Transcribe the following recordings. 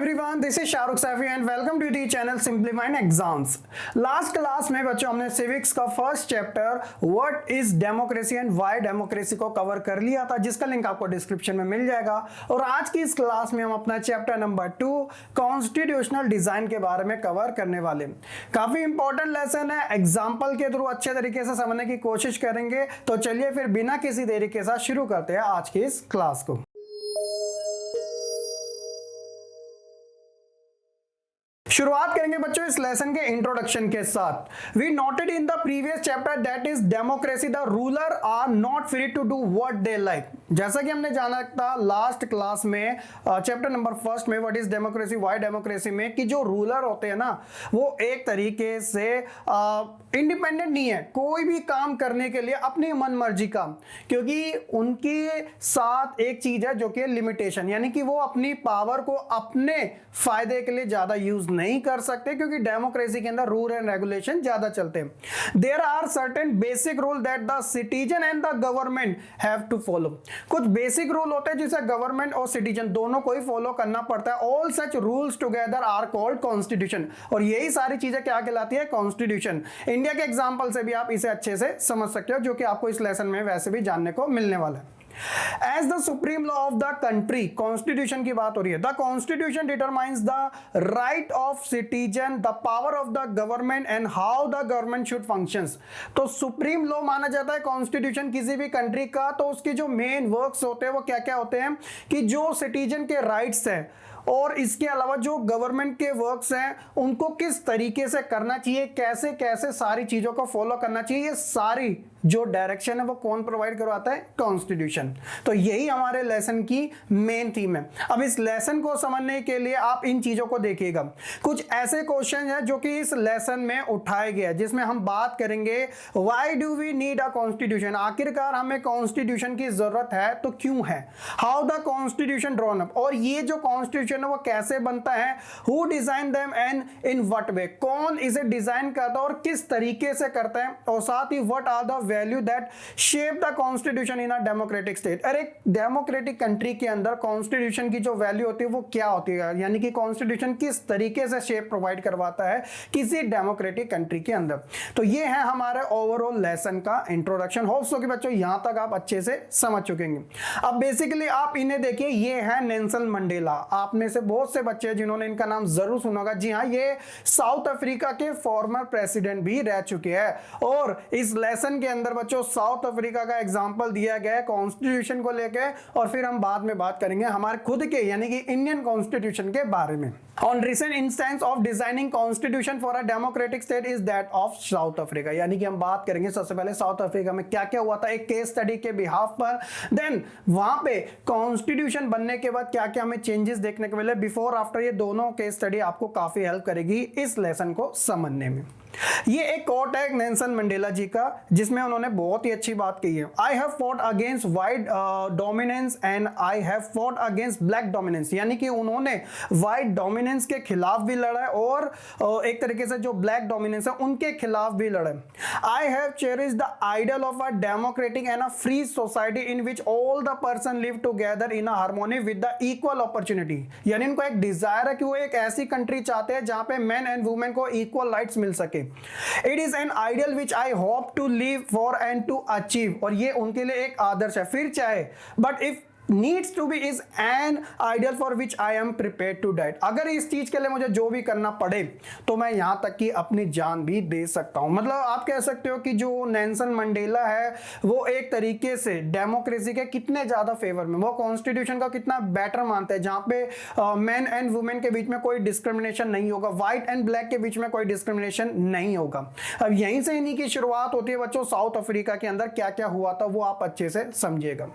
everyone, this is Shahrukh Saifi and welcome to the channel simplifying exams. Last class में बच्चों हमने civics का first chapter what is democracy and why democracy को cover कर लिया था, जिसका लिंक आपको डिस्क्रिप्शन में मिल जाएगा। और आज की इस क्लास में हम अपना चैप्टर नंबर 2 कॉन्स्टिट्यूशनल डिजाइन के बारे में कवर करने वाले। काफी इंपॉर्टेंट लेसन है, एग्जाम्पल के थ्रू अच्छे तरीके से समझने की कोशिश करेंगे। तो चलिए फिर बिना किसी देरी के साथ शुरू करते हैं आज की इस क्लास को। शुरुआत करेंगे बच्चों इस लेसन के इंट्रोडक्शन के साथ। We noted in the previous chapter that is democracy the ruler are not free to do what they like. जैसा कि हमने जाना था लास्ट क्लास में चैप्टर नंबर फर्स्ट में what is democracy why democracy में, कि जो रूलर होते हैं ना वो एक तरीके से इंडिपेंडेंट नहीं है कोई भी काम करने के लिए अपनी मन मर्जी का, क्योंकि उनके साथ एक चीज है जो कि लिमिटेशन, यानी कि वो अपनी पावर को अपने फायदे के लिए ज्यादा यूज नहीं कर सकते, क्योंकि डेमोक्रेसी के अंदर रूल एंड रेगुलेशन ज्यादा चलते हैं। There are certain basic rule that the citizen and the government have to follow. कुछ बेसिक रूल होते हैं जिसे गवर्नमेंट और सिटीजन दोनों को ही फॉलो करना पड़ता है। All such rules together are called constitution, और यही सारी चीजें क्या कहलाती है? कॉन्स्टिट्यूशन। इंडिया के एग्जांपल से भी आप इसे अच्छे से समझ सकते हो, जो कि आपको इस लेसन में वैसे भी जानने को मिलने वाला है। As the supreme law of the country, constitution की बात हो रही है। The constitution determines the right of citizen, the power of the government and how the government should functions। तो सुप्रीम लॉ माना जाता है कॉन्स्टिट्यूशन किसी भी कंट्री का। तो उसके जो मेन वर्क्स होते हैं वो क्या क्या होते हैं, कि जो सिटीजन के राइट्स हैं और इसके अलावा जो गवर्नमेंट के वर्क्स हैं उनको किस तरीके से करना चाहिए, कैसे कैसे सारी चीजों को फॉलो करना चाहिए, ये सारी जो डायरेक्शन है वो कौन प्रोवाइड करवाता है? कॉन्स्टिट्यूशन। तो यही हमारे लेसन की मेन थीम है। अब इस लेसन को समझने के लिए आप इन चीजों को देखिएगा। कुछ ऐसे क्वेश्चन हैं जो कि इस लेसन में उठाए गए हैं, जिसमें हम बात करेंगे why do we need a constitution, आखिरकार हमें कॉन्स्टिट्यूशन की जरूरत है तो क्यों है। How the constitution drawn up, और ये जो कॉन्स्टिट्यूशन है वो कैसे बनता है। Who design them and in what way, कौन इसे डिजाइन करता है और किस तरीके से करता है। और साथ ही what are the value that shape the constitution in a democratic state. अरे एक डेमोक्रेटिक कंट्री के अंदर कॉन्स्टिट्यूशन की जो वैल्यू होती है वो क्या होती है, यानी कि कॉन्स्टिट्यूशन किस तरीके से शेप प्रोवाइड करवाता है किसी डेमोक्रेटिक कंट्री के अंदर। तो ये है हमारे ओवरऑल लेसन का इंट्रोडक्शन। होप सो कि बच्चों यहां तक आप अच्छे से समझ चुकेंगे। अब बेसिकली आप इन्हें देखिए, ये है नेल्सन मंडेला। आप में से बहुत से बच्चे हैं जिन्होंने इनका नाम जरूर सुना होगा। जी हाँ, ये साउथ अफ्रीका के फॉर्मर प्रेसिडेंट भी रह चुके हैं। और इस लेसन के अंदर बच्चों साउथ अफ्रीका का एग्जांपल दिया गया है कॉन्स्टिट्यूशन को लेकर, और फिर हम बाद में बात करेंगे हमारे खुद के यानी कि इंडियन कॉन्स्टिट्यूशन के बारे में। On recent instance of designing constitution for a democratic state is that of south Africa, यानी कि हम बात करेंगे सबसे पहले साउथ अफ्रीका में क्या क्या हुआ था एक केस स्टडी के बिहाफ पर। देन वहां पे कॉन्स्टिट्यूशन बनने के बाद क्या क्या हमें चेंजेस देखने को मिले, बिफोर आफ्टर। ये दोनों केस स्टडी आपको काफी हेल्प करेगी इस लेसन को समझने में। ये एक कोट है नेल्सन मंडेला जी का, जिसमें उन्होंने बहुत ही अच्छी बात कही है। I have fought against white dominance and I have fought against black dominance, यानी कि उन्होंने वाइट डोमिनेंस के खिलाफ भी लड़ा है और एक तरीके से जो ब्लैक डोमिनेंस है उनके खिलाफ भी लड़ा है। I have cherished the ideal of a democratic and a free society in which all the person live together in a harmony with the equal opportunity, यानी इनको एक डिजायर है कि वो एक ऐसी कंट्री चाहते हैं जहां पे मेन एंड वुमेन को इक्वल राइट्स मिल सके। It is an ideal which I hope to live for and to achieve, और ये उनके लिए एक आदर्श है। फिर चाहे but if needs to be is an ideal for which I am prepared to die, अगर इस चीज के लिए मुझे जो भी करना पड़े तो मैं यहां तक कि अपनी जान भी दे सकता हूं। मतलब आप कह सकते हो कि जो नेल्सन मंडेला है वो एक तरीके से डेमोक्रेसी के कितने ज्यादा फेवर में, वो कॉन्स्टिट्यूशन का कितना बेटर मानते हैं, जहां पे मैन एंड वुमेन के बीच में कोई डिस्क्रिमिनेशन नहीं होगा, व्हाइट एंड ब्लैक के बीच में कोई डिस्क्रिमिनेशन नहीं होगा। अब यहीं से इन्हीं की शुरुआत होती है बच्चों। साउथ अफ्रीका के अंदर क्या क्या हुआ था वो आप अच्छे से समझिएगा।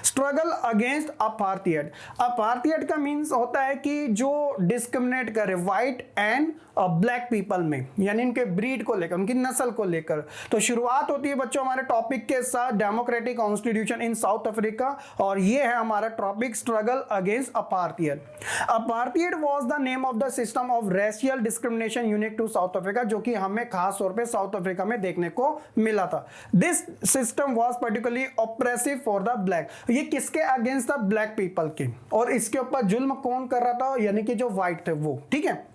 स्ट्रगल अगेंस्ट अपार्थाइड, अपार्थाइड का मींस होता है कि जो डिस्क्रिमिनेट करे व्हाइट एंड ब्लैक पीपल में, यानी इनके ब्रीड को लेकर, उनकी नस्ल को लेकर। तो शुरुआत होती है बच्चों हमारे टॉपिक के साथ democratic constitution in south Africa, और ये है हमारा topic struggle against apartheid. Apartheid was the name of the system of racial discrimination unique to south Africa, जो कि हमें खास तौर पे साउथ अफ्रीका में देखने को मिला था। This system was particularly oppressive for the black, ये किसके अगेंस्ट द ब्लैक पीपल के, और इसके ऊपर जुल्म कौन कर रहा था, यानी कि जो व्हाइट थे वो, ठीक है।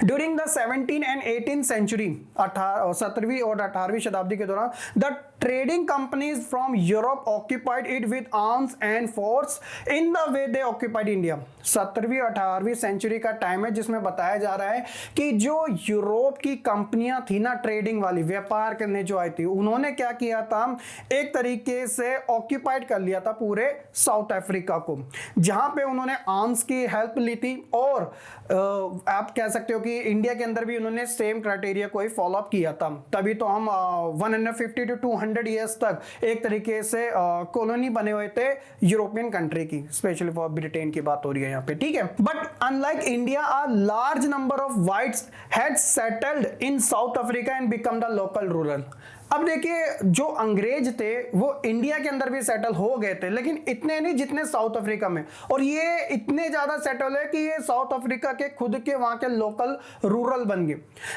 ड्यूरिंग द 17 एंड 18 सेंचुरी, 17वीं और 18वीं शताब्दी के दौरान, the trading companies from Europe occupied it with arms and force in the way they occupied India. 17वीं 18वीं सेंचुरी का टाइम है जिसमें बताया जा रहा है कि जो यूरोप की कंपनियां थी ना, ट्रेडिंग वाली, व्यापार करने जो आई थी, उन्होंने क्या किया था, एक तरीके से ऑक्यूपाइड कर लिया था पूरे साउथ अफ्रीका को, जहां पे उन्होंने आर्म्स की हेल्प ली थी, और आप कह सकते हो कि इंडिया के अंदर भी उन्होंने सेम क्राइटेरिया को ही फॉलो अप किया था। तभी तो हम 150 to 200 ईयर्स तक एक तरीके से कॉलोनी बने हुए थे यूरोपियन कंट्री की, स्पेशली फॉर ब्रिटेन की बात हो रही है यहाँ पे, ठीक है। But unlike India, a large number of whites had settled in south Africa and become the local rural. अब देखिए, जो अंग्रेज थे वो इंडिया के अंदर भी सेटल हो गए थे, लेकिन इतने नहीं जितने साउथ अफ्रीका में, और ये इतने ज्यादा सेटल है कि ये साउथ अफ्रीका के खुद के वहां के लोकल रूरल बन गए।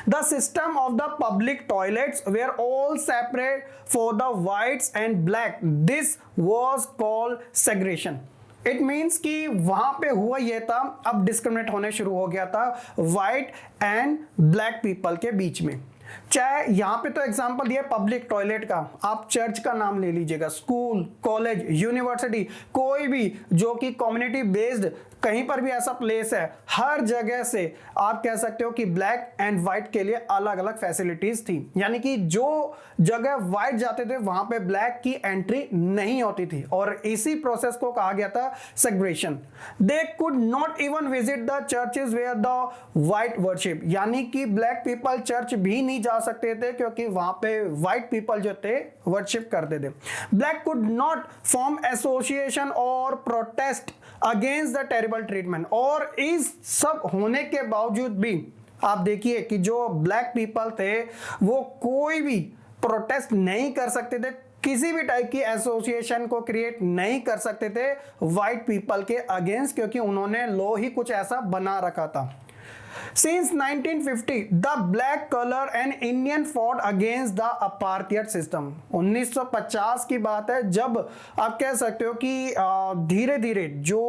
The system of the public toilets were all separate for the whites and black, this was called segregation. It means कि वहां पे हुआ यह था, अब डिस्क्रिमिनेट होने शुरू हो गया था व्हाइट एंड ब्लैक पीपल के बीच में। चाहे यहां पे तो एग्जांपल दिया पब्लिक टॉयलेट का, आप चर्च का नाम ले लीजिएगा, स्कूल, कॉलेज, यूनिवर्सिटी, कोई भी जो कि कम्युनिटी बेस्ड कहीं पर भी ऐसा प्लेस है, हर जगह से आप कह सकते हो कि ब्लैक एंड व्हाइट के लिए अलग अलग फैसिलिटीज थी। यानी कि जो जगह व्हाइट जाते थे वहां पे ब्लैक की एंट्री नहीं होती थी, और इसी प्रोसेस को कहा गया था segregation. They could not even visit the churches where the white worship, यानी कि ब्लैक पीपल चर्च भी नहीं जा सकते थे क्योंकि वहां पे व्हाइट पीपल जो थे वर्शिप करते थे। Black could not form association और protest against the terrible treatment, और इस सब होने के बावजूद भी आप देखिए कि जो ब्लैक पीपल थे वो कोई भी प्रोटेस्ट नहीं कर सकते थे, किसी भी टाइप की एसोसिएशन को क्रिएट नहीं कर सकते थे व्हाइट पीपल के अगेंस्ट, क्योंकि उन्होंने लॉ ही कुछ ऐसा बना रखा था। Since 1950, the black color and Indian fought against the apartheid system. 1950 की बात है जब आप कह सकते हो कि धीरे धीरे जो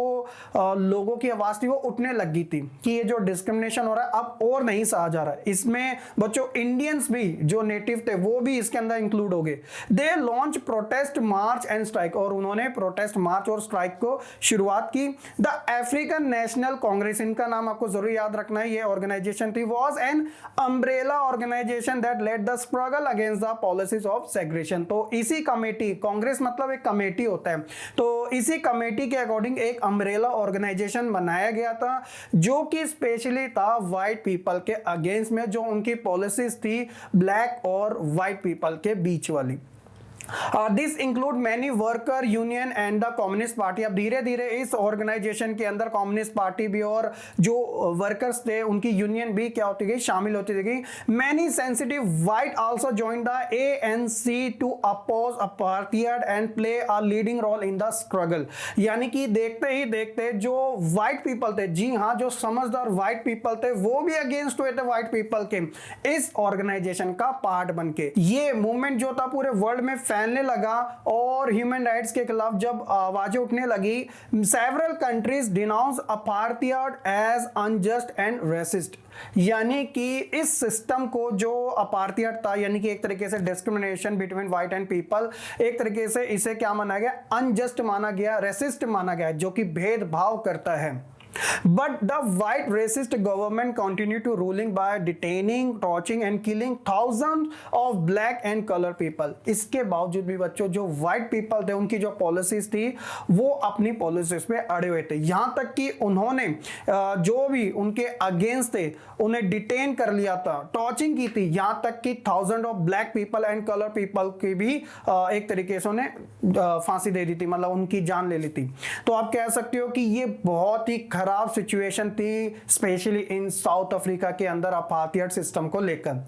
लोगों की आवाज थी वो उठने लगी थी कि ये जो डिस्क्रिमिनेशन हो रहा है अब और नहीं सहा जा रहा है। इसमें बच्चों इंडियंस भी जो नेटिव थे वो भी इसके अंदर इंक्लूड हो गए। They launch protest March and strike, और उन्होंने प्रोटेस्ट मार्च और स्ट्राइक को शुरुआत की। द अफ्रीकन नेशनल कांग्रेस, इनका नाम आपको जरूर याद रखना है, ये organization थी, was an umbrella organization that led the struggle against the policies of segregation। तो इसी कमेटी, कांग्रेस मतलब एक कमेटी होता है, तो इसी कमेटी के अकॉर्डिंग एक अम्ब्रेला ऑर्गेनाइजेशन बनाया गया था जो कि स्पेशली था व्हाइट पीपल के अगेंस्ट में, जो उनकी पॉलिसीज थी ब्लैक और व्हाइट पीपल के बीच वाली। This include many worker union and the communist party. अब धीरे धीरे इस ऑर्गेनाइजेशन के अंदर कम्युनिस्ट पार्टी भी और जो वर्कर्स थे उनकी यूनियन भी क्या होती गई, शामिल होती गई। Many sensitive white also join the ANC to oppose apartheid and play a leading role in the struggle. यानी कि देखते ही देखते जो व्हाइट पीपल थे, जी हाँ, जो समझदार व्हाइट पीपल थे वो भी अगेंस्ट हुए थे व्हाइट पीपल के इस ऑर्गेनाइजेशन का पार्ट बनके। ये मूवमेंट जो था पूरे वर्ल्ड में फैलने लगा और ह्यूमन राइट्स के खिलाफ जब आवाजें उठने लगी, several countries denounce apartheid as unjust and racist. यानी कि इस सिस्टम को जो अपार्थाइड था, यानी कि एक तरीके से discrimination between white and people, एक तरीके से इसे क्या माना गया, अनजस्ट माना गया, रेसिस्ट माना गया, जो कि भेदभाव करता है। But the white racist government continued to ruling by detaining, torturing and killing thousands of black and color people। इसके बावजूद भी बच्चों जो white people थे उनकी जो पॉलिसीज थी वो अपनी पॉलिसीज पे अड़े हुए थे, यहाँ तक कि उन्होंने जो भी उनके अगेंस्ट थे उन्हें डिटेन कर लिया था, टॉर्चिंग की थी, यहाँ तक कि thousand of black people and colour people की भी एक तरीके से उन्हें फांसी दे दी थी, मतलब उनकी जान ले ली थी। तो आप कह सकते हो कि ये बहुत ही खराब खराब सिचुएशन थी स्पेशली इन साउथ अफ्रीका के अंदर अपार्थाइड सिस्टम को लेकर।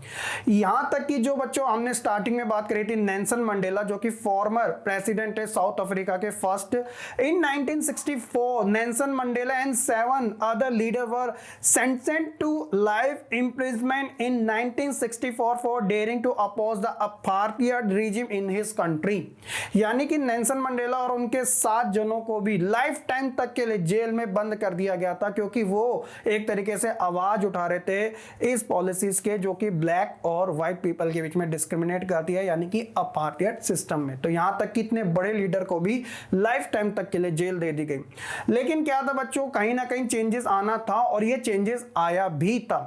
यहां तक कि जो बच्चों हमने स्टार्टिंग में बात करी थी नेल्सन मंडेला जो कि फॉर्मर प्रेसिडेंट है साउथ अफ्रीका के first, in 1964 Nelson Mandela and 7 other leader were sentenced to life imprisonment in 1964 for daring to oppose the apartheid regime in his country. यानी कि नेल्सन मंडेला और उनके 7 जनों को भी लाइफ टाइम तक के लिए जेल में बंद कर दिया गया था क्योंकि वो एक तरीके से आवाज उठा रहे थे इस पॉलिसीज के जो कि ब्लैक और व्हाइट पीपल के बीच में डिस्क्रिमिनेट करती है यानी कि अपार्थाइड सिस्टम में। तो यहां तक कि इतने बड़े लीडर को भी लाइफ टाइम तक के लिए जेल दे दी गई। लेकिन क्या था बच्चों, कहीं ना कहीं चेंजेस आना था और ये चेंजेस आया भी था।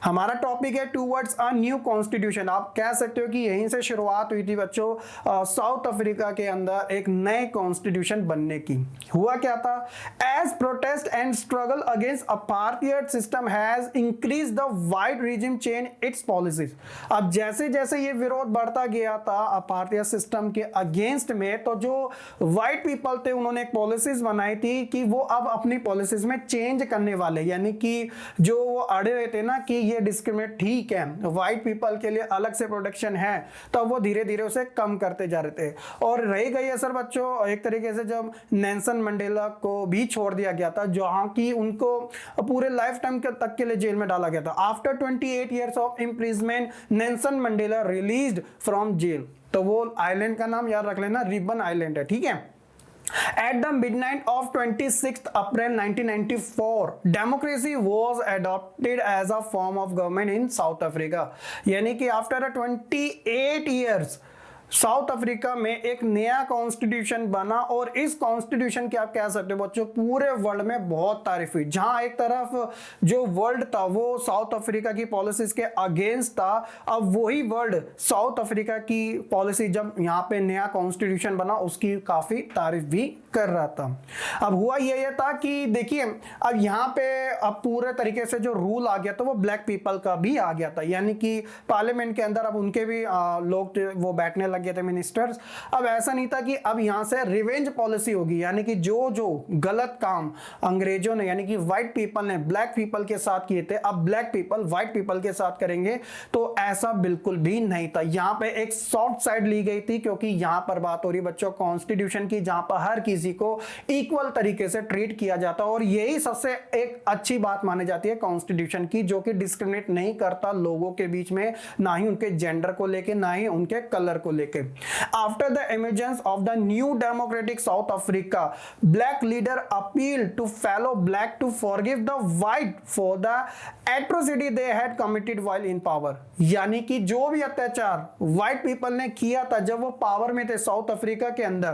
हमारा टॉपिक है टूवर्ड्स अ न्यू कॉन्स्टिट्यूशन। आप कह सकते हो कि यहीं से शुरुआत हुई थी बच्चों साउथ अफ्रीका के अंदर एक नए कॉन्स्टिट्यूशन बनने की। हुआ क्या था, as protest and struggle against apartheid system has increase the white regime change its policies. अब जैसे जैसे ये विरोध बढ़ता गया था अपार्थाइड सिस्टम के अगेंस्ट में, तो जो व्हाइट पीपल थे उन्होंने एक पॉलिसीज बनाई थी कि वो अब अपनी पॉलिसीज में चेंज करने वाले, यानी कि जो वो अड़े हुए थे ना कि ये डिस्क्रिमिनेट ठीक है, व्हाइट पीपल के लिए अलग से प्रोटेक्शन है, तो वो धीरे धीरे उसे कम करते जा रहे थे। और रही गई असर बच्चों एक तरीके से जब नेल्सन मंडेला को भी छोड़ दिया गया था जहां की उनको पूरे लाइफ टाइम तक के लिए जेल में डाला गया था। After 28 years of imprisonment Nelson Mandela released from jail. तो वो आइलैंड का नाम याद रख लेना, रिबन आइलैंड है, ठीक है। At the midnight of 26th April 1994, democracy was adopted as a form of government in South Africa. यानी कि after 28 years साउथ अफ्रीका में एक नया कॉन्स्टिट्यूशन बना और इस कॉन्स्टिट्यूशन की आप कह सकते हो बच्चों पूरे वर्ल्ड में बहुत तारीफ हुई। जहां एक तरफ जो वर्ल्ड था वो साउथ अफ्रीका की पॉलिसीज के अगेंस्ट था, अब वही वर्ल्ड साउथ अफ्रीका की पॉलिसी जब यहाँ पे नया कॉन्स्टिट्यूशन बना उसकी काफी तारीफ भी कर रहा था। अब हुआ ये था कि देखिए अब यहाँ पे अब पूरे तरीके से जो रूल आ गया था वो ब्लैक पीपल का भी आ गया था, यानी कि पार्लियामेंट के अंदर अब उनके भी लोग वो बैठने लग गए थे मिनिस्टर्स। अब ऐसा नहीं था कि अब यहाँ से रिवेंज पॉलिसी होगी, यानी कि जो जो गलत काम अंग्रेजों ने यानी कि व्हाइट पीपल ने ब्लैक पीपल के साथ किए थे अब ब्लैक पीपल व्हाइट पीपल के साथ करेंगे, तो ऐसा बिल्कुल भी नहीं था। यहाँ पे एक सॉफ्ट साइड ली गई थी क्योंकि यहाँ पर बात हो रही बच्चों कॉन्स्टिट्यूशन की जहां पर हर किसी को इक्वल तरीके से ट्रीट किया जाता और यही सबसे एक अच्छी बात मानी जाती है कॉन्स्टिट्यूशन की, जो कि डिस्क्रिमिनेट नहीं करता लोगों के बीच में, ना ही उनके जेंडर को लेके ना ही उनके कलर को लेके। After the emergence of the new democratic south Africa, black leader appeal to fellow black to forgive the white for the atrocity they had committed while in power. यानी कि जो भी अत्याचार व्हाइट पीपल ने किया था जब वो पावर में थे साउथ अफ्रीका के अंदर,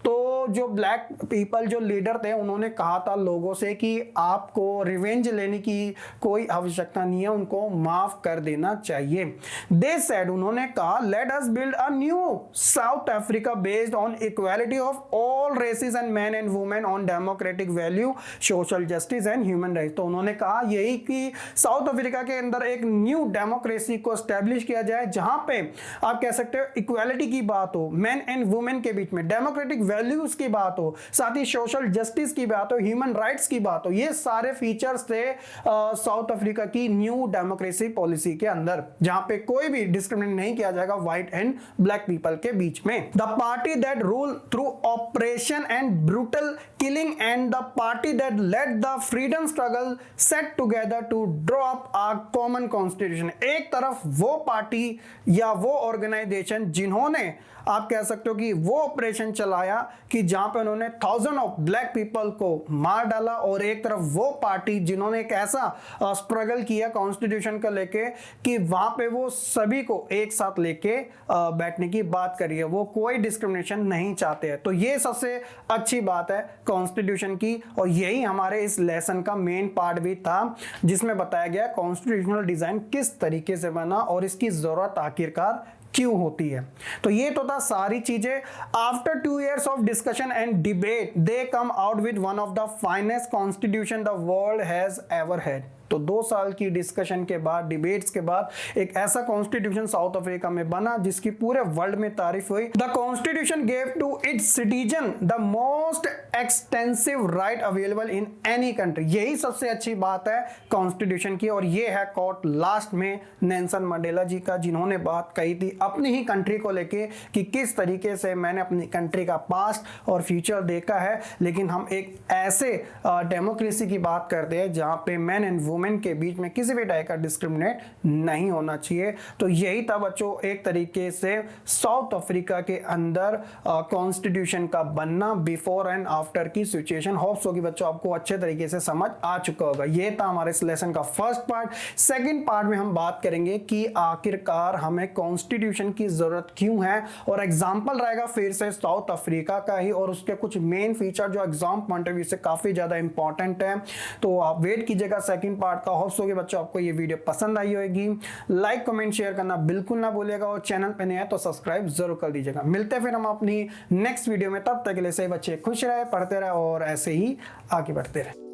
तो जो ब्लैक पीपल जो लीडर थे उन्होंने कहा था लोगों से कि आपको रिवेंज लेने की कोई आवश्यकता नहीं है, उनको माफ कर देना चाहिए। दे सेड, उन्होंने कहा, let us build a new south Africa based on equality of all races and man and women, on democratic value, social justice and human right. तो उन्होंने कहा यही कि साउथ अफ्रीका के अंदर एक न्यू डेमोक्रेसी को एस्टेब्लिश किया जाए जहां पे आप कह सकते हो इक्वालिटी की बात हो, मैन एंड वुमेन के बीच में डेमोक्रेटिक वैल्यूज की बात हो, साथ ही सोशल जस्टिस की बात हो, ह्यूमन राइट्स की बात हो। ये सारे फीचर्स थे साउथ अफ्रीका की न्यू डेमोक्रेसी पॉलिसी के अंदर, जहां पे कोई भी डिस्क्रिमिनेट नहीं किया जाएगा व्हाइट एंड ब्लैक पीपल के बीच में। The party that rule through oppression and brutal killing and the party that led the freedom struggle sat together to draw up a common constitution. एक तरफ वो पार्टी या वो ऑर्गेनाइजेशन जिन्होंने आप कह सकते हो कि वो ऑपरेशन चलाया कि जहां पे उन्होंने थाउजेंड ऑफ ब्लैक पीपल को मार डाला, और एक तरफ वो पार्टी जिन्होंने एक ऐसा स्ट्रगल किया कॉन्स्टिट्यूशन को लेके कि वहां पे वो सभी को एक साथ लेके बैठने की बात करी है, वो कोई डिस्क्रिमिनेशन नहीं चाहते हैं। तो ये सबसे अच्छी बात है कॉन्स्टिट्यूशन की, और यही हमारे इस लेसन का मेन पार्ट भी था जिसमें बताया गया कॉन्स्टिट्यूशनल डिजाइन किस तरीके से बना और इसकी जरूरत आखिरकार क्यों होती है। तो ये तो था सारी चीजें। After 2 years of discussion and debate they come out with one of the finest constitution the world has ever had. तो 2 साल की डिस्कशन के बाद, डिबेट्स के बाद एक ऐसा कॉन्स्टिट्यूशन साउथ अफ्रीका में बना जिसकी पूरे वर्ल्ड में तारीफ हुई। The constitution gave to its citizen the most extensive right available in any country. यही सबसे अच्छी बात है कॉन्स्टिट्यूशन की। और ये है कोट लास्ट में नेल्सन मंडेला जी का, जिन्होंने बात कही थी अपनी ही कंट्री को लेके कि किस तरीके से मैंने अपनी कंट्री का पास्ट और फ्यूचर देखा है, लेकिन हम एक ऐसे डेमोक्रेसी की बात करते हैं जहां पे मैन एंड वुमेन के बीच में किसी भी टाइप का डिस्क्रिमिनेट नहीं होना चाहिए। तो यही था बच्चों एक तरीके से साउथ अफ्रीका के अंदर कॉन्स्टिट्यूशन का बनना, बिफोर एंड आफ्टर की सिचुएशन। होप्स होगी बच्चों आपको अच्छे तरीके से समझ आ चुका होगा। ये था हमारे इस लेसन का फर्स्ट पार्ट। सेकंड पार्ट में हम बात करेंगे कि आखिरकार हमें कॉन्स्टिट्यूशन की जरूरत क्यों है, और एग्जांपल रहेगा फिर से साउथ अफ्रीका का ही, और उसके कुछ मेन फीचर जो एग्जाम पॉइंट ऑफ व्यू से काफी ज्यादा इंपॉर्टेंट है। तो आप वेट कीजिएगा सेकंड पार्ट का। होप्स होगी बच्चों आपको ये वीडियो पसंद आई होगी। लाइक कमेंट शेयर करना बिल्कुल ना भूलिएगा, और चैनल पे नए हैं तो सब्सक्राइब जरूर कर दीजिएगा। मिलते हैं फिर हम अपनी नेक्स्ट वीडियो में, तब तक के लिए सही बच्चे खुश रहे, पढ़ते रहे और ऐसे ही आगे बढ़ते रहे।